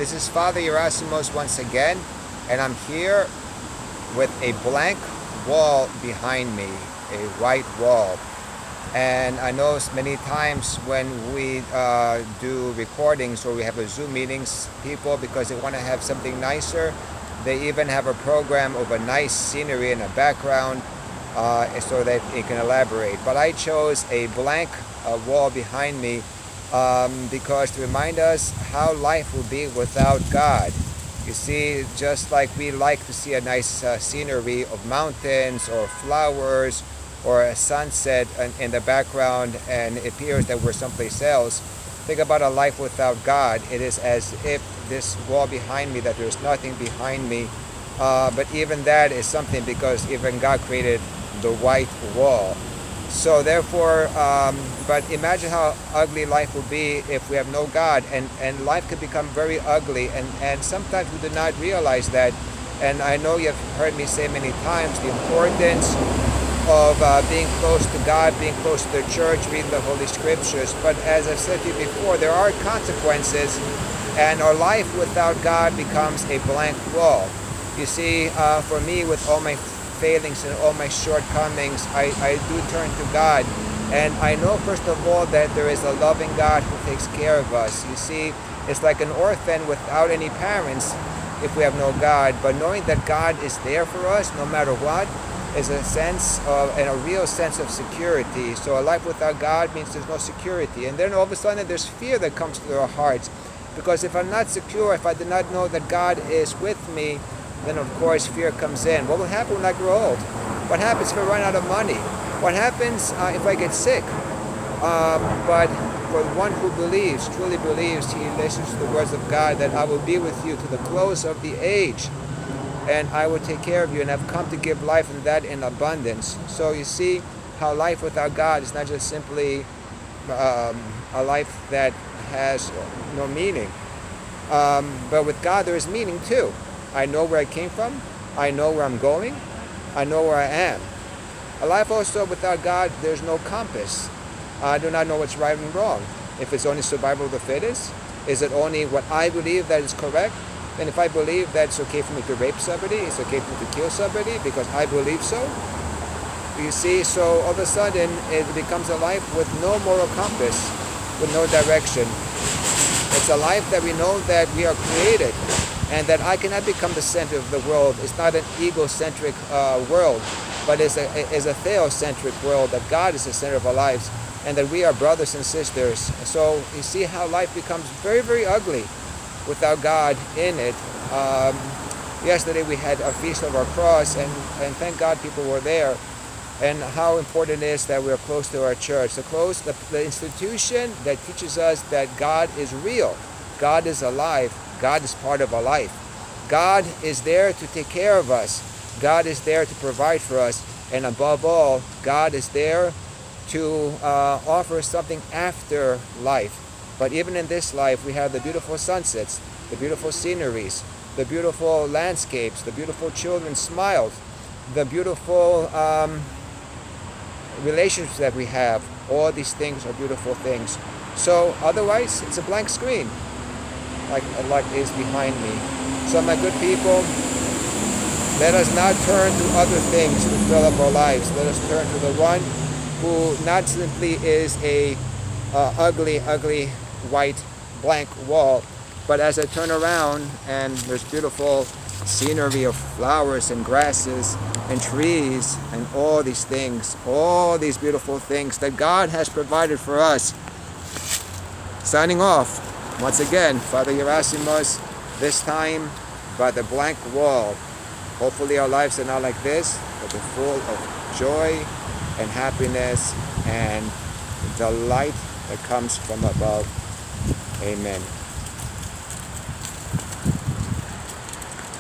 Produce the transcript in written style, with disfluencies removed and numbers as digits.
This is Father Gerasimos once again, and I'm here with a blank wall behind me, a white wall. And I know many times when we do recordings or we have a Zoom meetings, people, because they want to have something nicer, they even have a program of a nice scenery in the background so that it can elaborate. But I chose a blank wall behind me because to remind us how life will be without God. You see, just like we like to see a nice scenery of mountains or flowers or a sunset in the background and it appears that we're someplace else, think about a life without God. It is as if this wall behind me, that there's nothing behind me, but even that is something because even God created the white wall. So therefore, but imagine how ugly life will be if we have no God, and life can become very ugly, and sometimes we do not realize that. And I know you've heard me say many times the importance of being close to God, being close to the church, reading the Holy Scriptures. But as I've said to you before, there are consequences, and our life without God becomes a blank wall. You see, for me, with all my failings and all my shortcomings, I do turn to God. And I know, first of all, that there is a loving God who takes care of us. You see, it's like an orphan without any parents if we have no God. But knowing that God is there for us no matter what is a sense of, and a real sense of security. So a life without God means there's no security. And then all of a sudden there's fear that comes to our hearts. Because if I'm not secure, if I do not know that God is with me, then of course fear comes in. What will happen when I grow old? What happens if I run out of money? What happens if I get sick? But for one who believes, truly believes, he listens to the words of God, that I will be with you to the close of the age, and I will take care of you, and I've come to give life and that in abundance. So you see how life without God is not just simply a life that has no meaning. But with God there is meaning too. I know where I came from. I know where I'm going. I know where I am. A life also without God, there's no compass. I do not know what's right and wrong. If it's only survival of the fittest, is it only what I believe that is correct? Then if I believe that it's okay for me to rape somebody, it's okay for me to kill somebody because I believe so. You see, so all of a sudden it becomes a life with no moral compass, with no direction. It's a life that we know that we are created, and that I cannot become the center of the world. It's not an egocentric world, but it's a theocentric world, that God is the center of our lives, and that we are brothers and sisters. So you see how life becomes very, very ugly without God in it. Yesterday we had a Feast of our Cross, and thank God people were there, and how important it is that we are close to our church, the institution that teaches us that God is real, God is alive, God is part of our life. God is there to take care of us. God is there to provide for us. And above all, God is there to offer us something after life. But even in this life, we have the beautiful sunsets, the beautiful sceneries, the beautiful landscapes, the beautiful children's smiles, the beautiful relationships that we have. All these things are beautiful things. So otherwise, it's a blank screen. Like is behind me. So my good people, let us not turn to other things to fill up our lives. Let us turn to the one who not simply is a ugly white blank wall, but as I turn around and there's beautiful scenery of flowers and grasses and trees and all these things, all these beautiful things that God has provided for us. Signing off. Once again, Father Gerasimos, this time by the blank wall. Hopefully our lives are not like this, but they're full of joy and happiness and the light that comes from above. Amen.